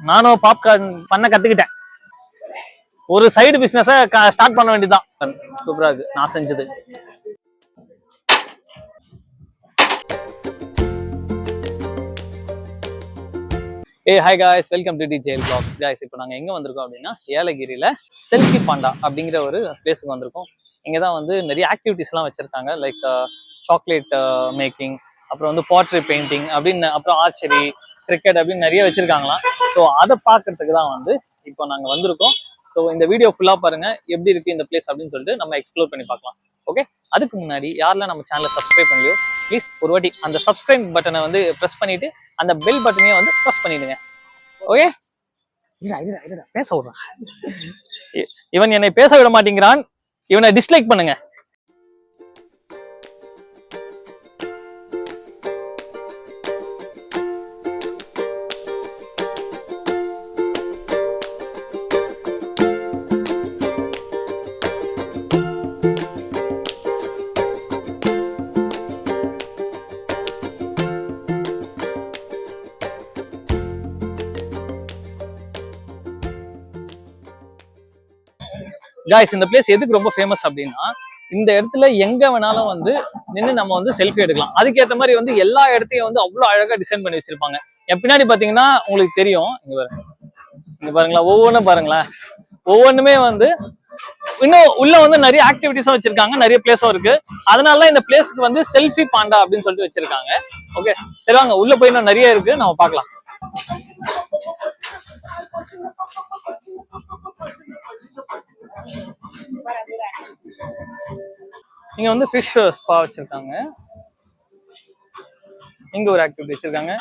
நானும் பாப்கார்ன் பண்ண கத்துக்கிட்டேன். ஒரு சைடு பிசினஸ ஸ்டார்ட் பண்ண வேண்டியதுதான். சூப்பரா இருக்கு நான் செஞ்சது. Hi guys, welcome to DJL vlogs. Guys, இப்போ நாங்கள் எங்கே வந்திருக்கோம் அப்படின்னா ஏலகிரியில் செல்ஃபி பாண்டா அப்படிங்கிற ஒரு பிளேஸுக்கு வந்திருக்கோம். இங்கே தான் வந்து நிறைய ஆக்டிவிட்டீஸ்லாம் வச்சுருக்காங்க. லைக் சாக்லேட் மேக்கிங், அப்புறம் வந்து பாட்ரி பெயிண்டிங் அப்படின்னு, அப்புறம் ஆர்ச்சரி, கிரிக்கெட் அப்படின்னு நிறைய வச்சுருக்காங்களாம். ஸோ அதை பார்க்கறதுக்கு தான் வந்து இப்போ நாங்கள் வந்திருக்கோம். ஸோ இந்த வீடியோ ஃபுல்லாக பாருங்கள் எப்படி இருக்குது இந்த பிளேஸ் அப்படின்னு சொல்லிட்டு நம்ம எக்ஸ்ப்ளோர் பண்ணி பார்க்கலாம். ஓகே, அதுக்கு முன்னாடி யாரெல்லாம் நம்ம சேனலை சப்ஸ்கிரைப் பண்ணலையோ ப்ளீஸ் ஒரு வாட்டி அந்த சப்ஸ்கிரைப் பட்டனை வந்து ப்ரெஸ் பண்ணிவிட்டு அந்த பெல் பட்டனையும் வந்து ப்ரெஸ் பண்ணிடுங்க. ஓகே, பேச விடுறான் இவன், என்னை பேச விட மாட்டேங்கிறான். இவனை டிஸ்லைக் பண்ணுங்க. காய்ஸ், இந்த பிளேஸ் எதுக்கு ரொம்ப ஃபேமஸ் அப்படின்னா, இந்த இடத்துல எங்க வேணாலும் வந்து நின்று நம்ம வந்து செல்ஃபி எடுக்கலாம். அதுக்கேற்ற மாதிரி வந்து எல்லா இடத்தையும் வந்து அவ்வளோ அழகா டிசைன் பண்ணி வச்சிருப்பாங்க. என் பின்னாடி பாத்தீங்கன்னா உங்களுக்கு தெரியும், இங்க பாருங்களா, ஒவ்வொன்றும் பாருங்களேன், ஒவ்வொன்றுமே வந்து இன்னும் உள்ள வந்து நிறைய ஆக்டிவிட்டிஸும் வச்சிருக்காங்க, நிறைய பிளேஸும் இருக்கு. அதனாலதான் இந்த பிளேஸ்க்கு வந்து செல்ஃபி பாண்டா அப்படின்னு சொல்லிட்டு வச்சிருக்காங்க. ஓகே, சரி வாங்க உள்ள போய் இன்னும் நிறைய இருக்கு, நம்ம பார்க்கலாம். இங்க வந்து ஃபிஷ் ஸ்பா வச்சிருக்காங்க. இங்க ஒரு ஆக்டிவிட்டி வச்சிருக்காங்க.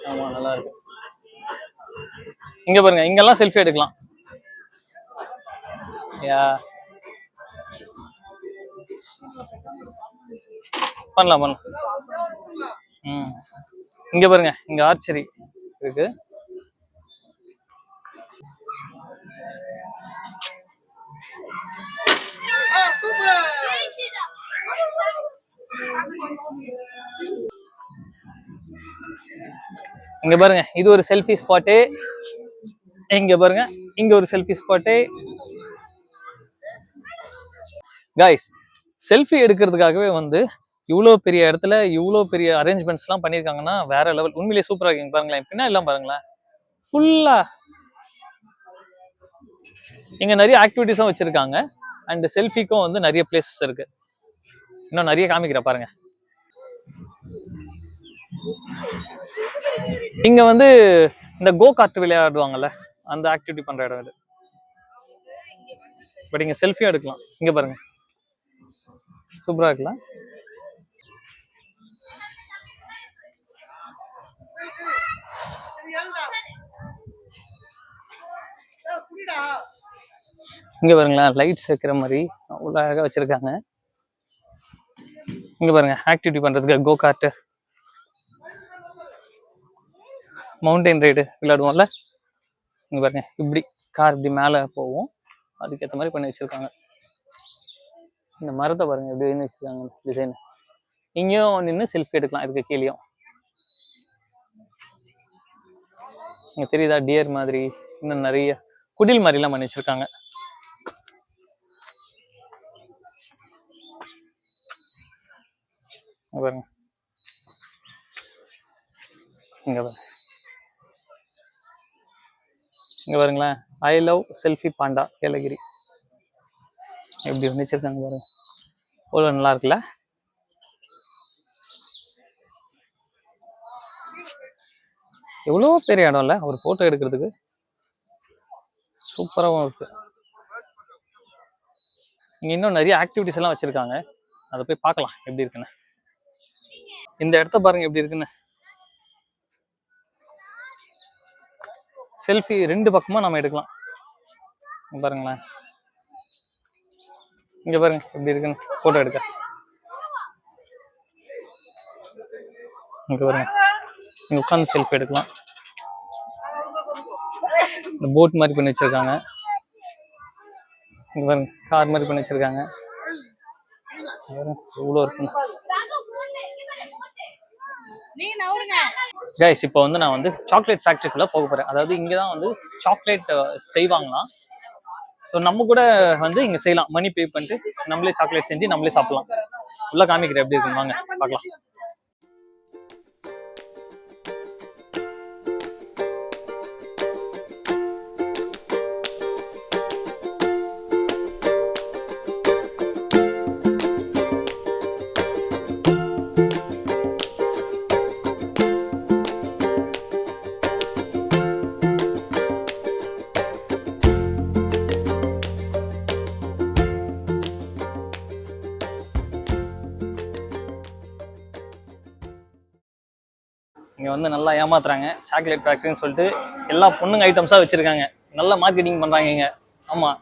ஆமா, நல்லா இருக்கு. இங்க பாருங்க, இங்கெல்லாம் செல்ஃபி எடுக்கலாம். பண்ணலாம் பண்ணலாம். இங்க பாருங்க, இங்க ஆர்ச்சரி இருக்கு. இங்க பாருங்க, இது ஒரு செல்ஃபி ஸ்பாட்டு. இங்க பாருங்க, இங்க ஒரு செல்ஃபி ஸ்பாட்டு. காய்ஸ், செல்ஃபி எடுக்கிறதுக்காகவே வந்து இவ்வளோ பெரிய இடத்துல இவ்வளோ பெரிய அரேஞ்ச்மெண்ட்ஸ்லாம் பண்ணியிருக்காங்கன்னா வேற லெவல். உண்மையிலேயே சூப்பராக இருக்குங்க. பாருங்களேன், பின்னாடி எல்லாம் பாருங்களேன், ஃபுல்லா இங்க நிறைய ஆக்டிவிட்டிஸும் வச்சிருக்காங்க. அண்ட் செல்ஃபிக்கும் வந்து நிறைய பிளேசஸ் இருக்கு. இன்னும் நிறைய காமிக்கிற பாருங்க. இங்க வந்து இந்த கோ கார்ட் விளையாடுவாங்கல்ல, அந்த ஆக்டிவிட்டி பண்ற இடம் இது. பட் இங்க செல்ஃபியும் எடுக்கலாம். இங்க பாருங்க, சூப்பரா இருக்கலாம். இங்க பாருங்களேன், லைட்ஸ் வைக்கிற மாதிரி அவ்வளோ அழகா வச்சிருக்காங்க. இங்க பாருங்க, ஆக்டிவிட்டி பண்றதுக்கு கோ கார்ட், மவுண்டைன் ரைடு விளையாடுவோம்ல. இங்க பாருங்க, இப்படி கார் இப்படி மேல போவோம், அதுக்கேற்ற மாதிரி பண்ணி வச்சிருக்காங்க. இந்த மரத்தை பாருங்க எப்படி வச்சிருக்காங்க டிசைன். இங்கேயும் நின்று செல்ஃபி எடுக்கலாம், இதுக்கு கீழேயும். இங்க தெரியுதா டியர் மாதிரி, இன்னும் நிறைய குடில் மாதிரி எல்லாம் பண்ணி வச்சிருக்காங்க. பாருங்க, இங்க பாருங்க, இங்க பாருங்களேன், I love selfie Panda Yelagiri எப்படி வச்சிருக்காங்க பாருங்க. அவ்வளோ நல்லா இருக்குல்ல. எவ்வளோ பெரிய இடம் இல்ல ஒரு போட்டோ எடுக்கிறதுக்கு. சூப்பராகவும் இருக்கு. இங்க இன்னும் நிறைய ஆக்டிவிட்டிஸ் எல்லாம் வச்சிருக்காங்க, அதை போய் பார்க்கலாம் எப்படி இருக்குன்னு. இந்த இடத்த பாருங்க எப்படி இருக்குன்னு. செல்ஃபி ரெண்டு பக்கமா நம்ம எடுக்கலாம். பாருங்களேன், இங்க பாருங்க எப்படி இருக்குன்னு போட்டோ எடுக்க. இங்க பாருங்க, இங்க உட்காந்து செல்ஃபி எடுக்கலாம். இந்த போட் மாதிரி பண்ணி வச்சிருக்காங்க. இங்க பாருங்க, கார் மாதிரி பண்ணி வச்சிருக்காங்க. இவ்வளோ இருக்குங்க. கைஸ் இப்போ வந்து நான் வந்து சாக்லேட் ஃபேக்ட்ரிக்குள்ளே போக போகிறேன். அதாவது இங்கே தான் வந்து சாக்லேட் செய்வாங்களாம். ஸோ நம்ம கூட வந்து இங்கே செய்யலாம், மணி பே பண்ணிட்டு நம்மளே சாக்லேட் செஞ்சு நம்மளே சாப்பிடலாம். உள்ள காமிக்கிறேன் எப்படி இருக்குன்னு, வாங்க பார்க்கலாம். இங்கே வந்து நல்லா ஏமாத்துறாங்க. சாக்லேட் ஃபேக்ட்ரின்னு சொல்லிட்டு எல்லா பொண்ணுங்க ஐட்டம்ஸாக வச்சுருக்காங்க. நல்லா மார்க்கெட்டிங் பண்ணுறாங்க இங்கே. ஆமாம்.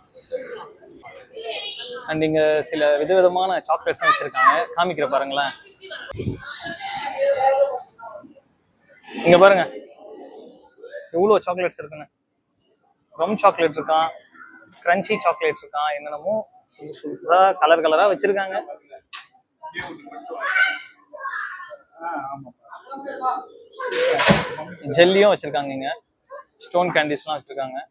அண்ட் இங்கே சில விதவிதமான சாக்லேட்ஸும் வச்சுருக்காங்க. காமிக்கிற பாருங்களேன். இங்கே பாருங்க எவ்வளோ சாக்லேட்ஸ் இருக்குன்னு. ரம் சாக்லேட் இருக்கான், கிரன்ச்சி சாக்லேட் இருக்கான், என்னென்னமோ சூப்பராக கலர் கலராக வச்சுருக்காங்க. ஜெல்லியும் வச்சிருக்காங்க இங்க, ஸ்டோன் கேண்டிஸ்லாம் வச்சிருக்காங்க.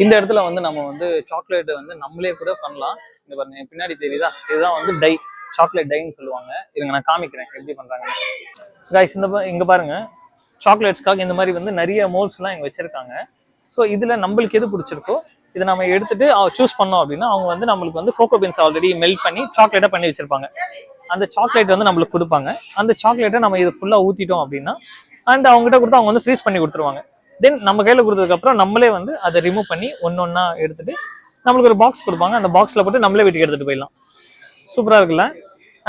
இந்த இடத்துல வந்து நம்ம வந்து சாக்லேட் வந்து நம்மளே கூட பண்ணலாம். இங்க பாருங்க பின்னாடி தெரியுதா, இதுதான் வந்து டை, சாக்லேட் டைன்னு சொல்லுவாங்க. இருங்க நான் காமிக்கிறேன் எப்படி பண்றாங்க. கைஸ் இங்க பாருங்க, சாக்லேட்ஸ்க்காக இந்த மாதிரி வந்து நிறைய மோல்ஸ்லாம் இங்கே வச்சிருக்காங்க. ஸோ இதில் நம்மளுக்கு எது பிடிச்சிருக்கோ இதை நம்ம எடுத்துட்டு சூஸ் பண்ணோம் அப்படின்னா அவங்க வந்து நம்மளுக்கு வந்து கோகோ பீன்ஸ் ஆல்ரெடி மெல்ட் பண்ணி சாக்லேட்டாக பண்ணி வச்சிருப்பாங்க. அந்த சாக்லேட் வந்து நம்மளுக்கு கொடுப்பாங்க. அந்த சாக்லேட்டை நம்ம இது ஃபுல்லாக ஊற்றிட்டோம் அப்படின்னா அண்ட் அவங்ககிட்ட கொடுத்து அவங்க வந்து ஃப்ரீஸ் பண்ணி கொடுத்துருவாங்க. தென் நம்ம கையில் கொடுத்ததுக்கப்புறம் நம்மளே வந்து அதை ரிமூவ் பண்ணி ஒன்றா எடுத்துட்டு நம்மளுக்கு ஒரு பாக்ஸ் கொடுப்பாங்க. அந்த பாக்ஸில் போட்டு நம்மளே வீட்டுக்கு எடுத்துகிட்டு போயிடலாம். சூப்பராக இருக்குல்ல.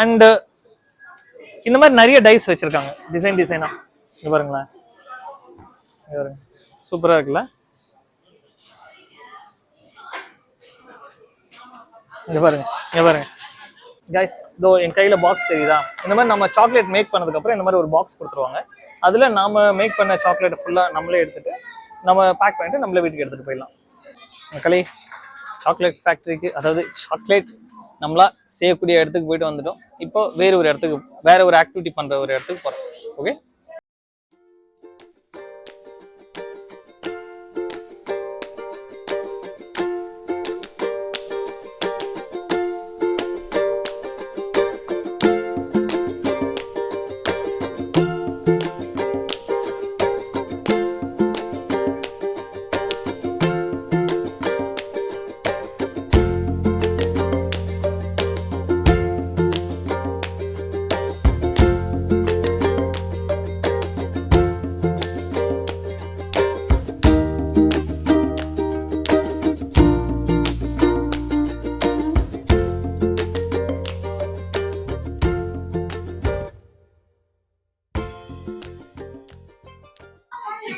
அண்டு இந்த மாதிரி நிறைய டைஸ் வச்சுருக்காங்க டிசைனாக. இங்கே பாருங்களேன், சூப்பராக இருக்குல்ல. இங்கே பாருங்க கைஸ், இதோ என் கையில் பாக்ஸ் தெரியுதா. இந்த மாதிரி நம்ம சாக்லேட் மேக் பண்ணதுக்கப்புறம் இந்த மாதிரி ஒரு பாக்ஸ் கொடுத்துருவாங்க. அதில் நாம் மேக் பண்ண சாக்லேட் ஃபுல்லாக நம்மளே எடுத்துகிட்டு நம்ம பேக் பண்ணிட்டு நம்மளே வீட்டுக்கு எடுத்துகிட்டு போயிடலாம். மக்களே, சாக்லேட் ஃபேக்ட்ரிக்கு, அதாவது சாக்லேட் நம்மளா செய்யக்கூடிய இடத்துக்கு போயிட்டு வந்துட்டோம். இப்போ வேற ஒரு ஆக்டிவிட்டி பண்ணுற ஒரு இடத்துக்கு போகிறோம். ஓகே,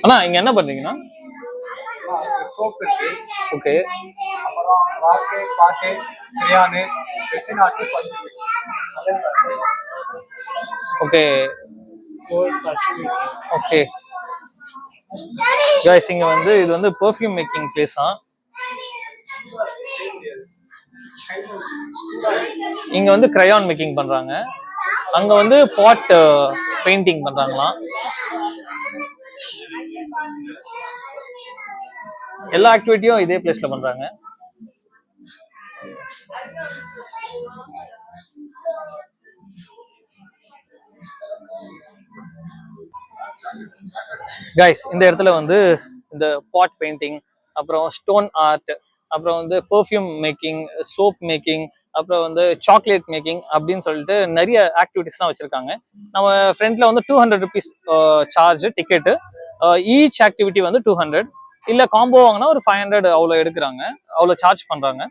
அண்ணா இங்க என்ன பண்றீங்கன்னா? Okay, okay, okay. गाइस இங்க வந்து இது வந்து பெர்ஃப்யூம் மேக்கிங் பிளேஸா. இங்க வந்து கிரையான் மேக்கிங் பண்றாங்க. அங்க வந்து பாட் பெயிண்டிங் பண்றாங்களாம். எல்லா ஆக்டிவிட்டியும் இதே பிளேஸ்ல பண்றாங்க. கைஸ் இந்த இடத்துல வந்து இந்த பாட் பெயிண்டிங், அப்புறம் ஸ்டோன் ஆர்ட், அப்புறம் வந்து பெர்ஃப்யூம் மேக்கிங், சோப் மேக்கிங், அப்புறம் வந்து சாக்லேட் மேக்கிங் அப்படின்னு சொல்லிட்டு நிறைய ஆக்டிவிட்டிஸ்லாம் வச்சிருக்காங்க. நம்ம ஃப்ரண்ட்ல வந்து 200 rupees charge ticket. Each activity வந்து 200. இல்லை காம்போ வாங்கினா ஒரு 500 அவ்வளோ எடுக்கிறாங்க, அவ்வளோ சார்ஜ் பண்ணுறாங்க.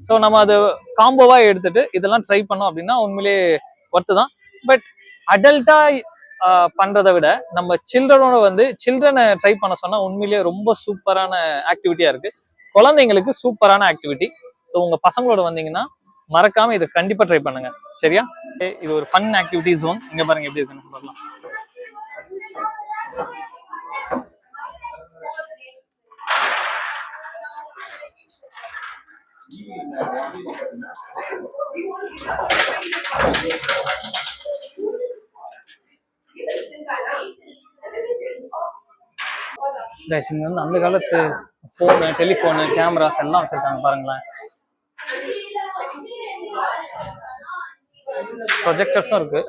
ஸோ நம்ம அது காம்போவாக எடுத்துட்டு இதெல்லாம் ட்ரை பண்ணோம் அப்படின்னா உண்மையிலே ஒர்த்து தான். பட் அடல்ட்டாக பண்றதை விட நம்ம சில்ட்ரனோட வந்து சில்ட்ரனை ட்ரை பண்ண சொன்னா உண்மையிலேயே ரொம்ப சூப்பரான ஆக்டிவிட்டியா இருக்கு. குழந்தைங்களுக்கு சூப்பரான ஆக்டிவிட்டி. ஸோ உங்க பசங்களோட வந்தீங்கன்னா மறக்காம இதை கண்டிப்பா ட்ரை பண்ணுங்க. சரியா? இது ஒரு ஃபன் ஆக்டிவிட்டி ஜோன். இங்க பாருங்க எப்படி இருக்குன்னு பார்க்கலாம். இங்க வந்து அந்த காலத்து போனு, டெலிஃபோனு, கேமராஸ் எல்லாம் வச்சிருக்காங்க பாருங்களேன். ப்ரொஜெக்டர்ஸும் இருக்கு.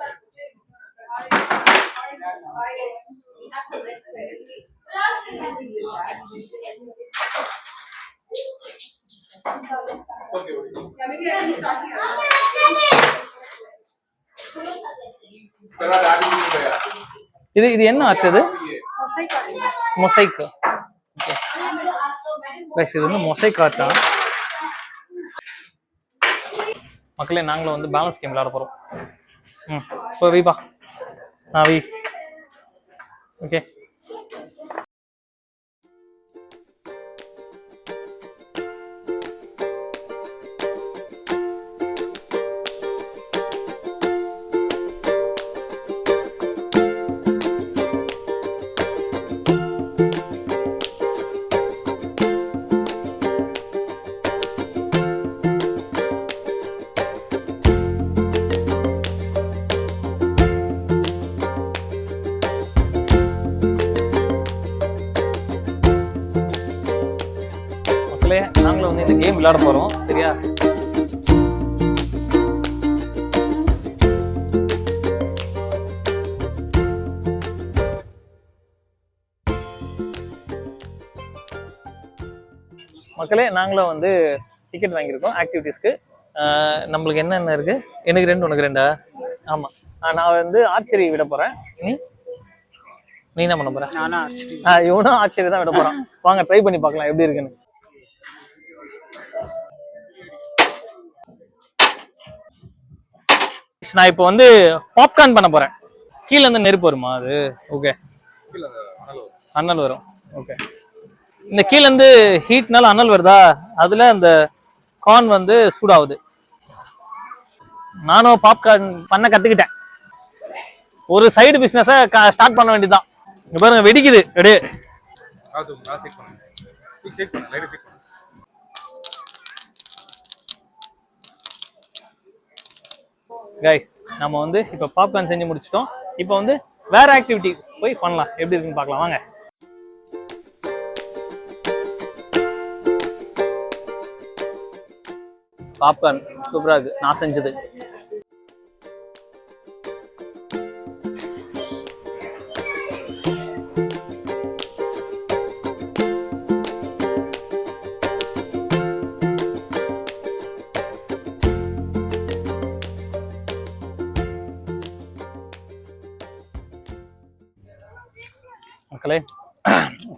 இது இது என்ன ஆர்ட்? இது மொசைக். இது வந்து மொசைக் ஆர்ட்டா? மக்களே நாங்களும் வந்து பேலன்ஸ் கேம் விளையாட போறோம். இப்போ வீப்பா வி ஓகே. நாங்களும் வந்து இந்த கேம் விளையாட போறோம். சரியா? மக்களே நாங்களும் வந்து டிக்கெட் வாங்கியிருக்கோம் ஆக்டிவிட்டிஸ்க்கு. நம்மளுக்கு என்னென்ன இருக்கு? எனக்கு 2, உனக்கு 2. ஆமா, நான் வந்து ஆர்ச்சரி விட போறேன். நீ என்ன பண்ண போற? இவனும் ஆர்ச்சரி தான் விட போறான். வாங்க ட்ரை பண்ணி பார்க்கலாம் எப்படி இருக்குன்னு. நான் இப்போ வந்து பாப்கார்ன் பண்ண போறேன். கீழே இருந்து நெருப்பு வருமா? அது ஓகே, அனல் வரும். ஓகே, இந்த கீழே இருந்து ஹீட்னால அனல் வருதா, அதுல அந்த கார்ன் வந்து சூடாகுது. நானும் பாப்கார்ன் பண்ண கத்துக்கிட்டேன். ஒரு சைடு பிசினஸ ஸ்டார்ட் பண்ண வேண்டியதுதான். இங்க பாருங்க வெடிக்குது. அப்படியே கைஸ் நம்ம வந்து இப்போ பாப்கார்ன் செஞ்சு முடிச்சிட்டோம். இப்போ வந்து வேற ஆக்டிவிட்டி போய் பண்ணலாம். எப்படி இருக்குன்னு பார்க்கலாம் வாங்க. பாப்கார்ன் சூப்பரா இருக்கு, நான் செஞ்சது. மக்களே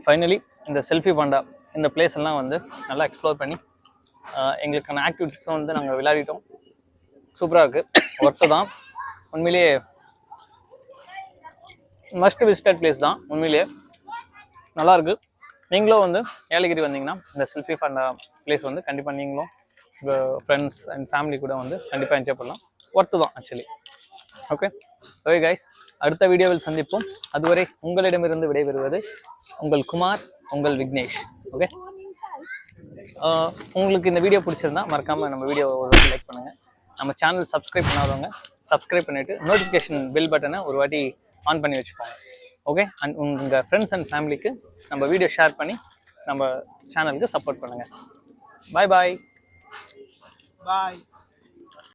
ஃபைனலி இந்த செல்ஃபி பாண்டா இந்த பிளேஸ் எல்லாம் வந்து நல்லா எக்ஸ்ப்ளோர் பண்ணி எங்களுக்கான ஆக்டிவிட்டிஸும் வந்து நாங்கள் விளையாடிட்டோம். சூப்பராக இருக்குது, ஒர்த்து தான். உண்மையிலேயே மஸ்ட் விசிட்டட் பிளேஸ் தான். உண்மையிலேயே நல்லாயிருக்கு. நீங்களும் வந்து ஏலகிரி வந்தீங்கன்னா இந்த செல்ஃபி பாண்டா பிளேஸ் வந்து கண்டிப்பாக நீங்களும் உங்கள் ஃப்ரெண்ட்ஸ் அண்ட் ஃபேமிலி கூட வந்து கண்டிப்பாக என்ஜாய் பண்ணலாம். ஒர்த்து தான் ஆக்சுவலி. ஓகே ஓகே கைஸ், அடுத்த வீடியோவில் சந்திப்போம். அதுவரை உங்களிடமிருந்து விடைபெறுவது உங்கள் குமார், உங்கள் விக்னேஷ். ஓகே, உங்களுக்கு இந்த வீடியோ பிடிச்சிருந்தா மறக்காமல் நம்ம வீடியோ ஒரு வாட்டி லைக் பண்ணுங்கள். நம்ம சேனல் சப்ஸ்கிரைப் பண்ணாதவங்க சப்ஸ்கிரைப் பண்ணிவிட்டு நோட்டிஃபிகேஷன் பெல் பட்டனை ஒரு வாட்டி ஆன் பண்ணி வச்சுக்கோங்க. ஓகே, அண்ட் உங்கள் ஃப்ரெண்ட்ஸ் அண்ட் ஃபேமிலிக்கு நம்ம வீடியோ ஷேர் பண்ணி நம்ம சேனலுக்கு சப்போர்ட் பண்ணுங்கள். பாய் பாய் பாய்.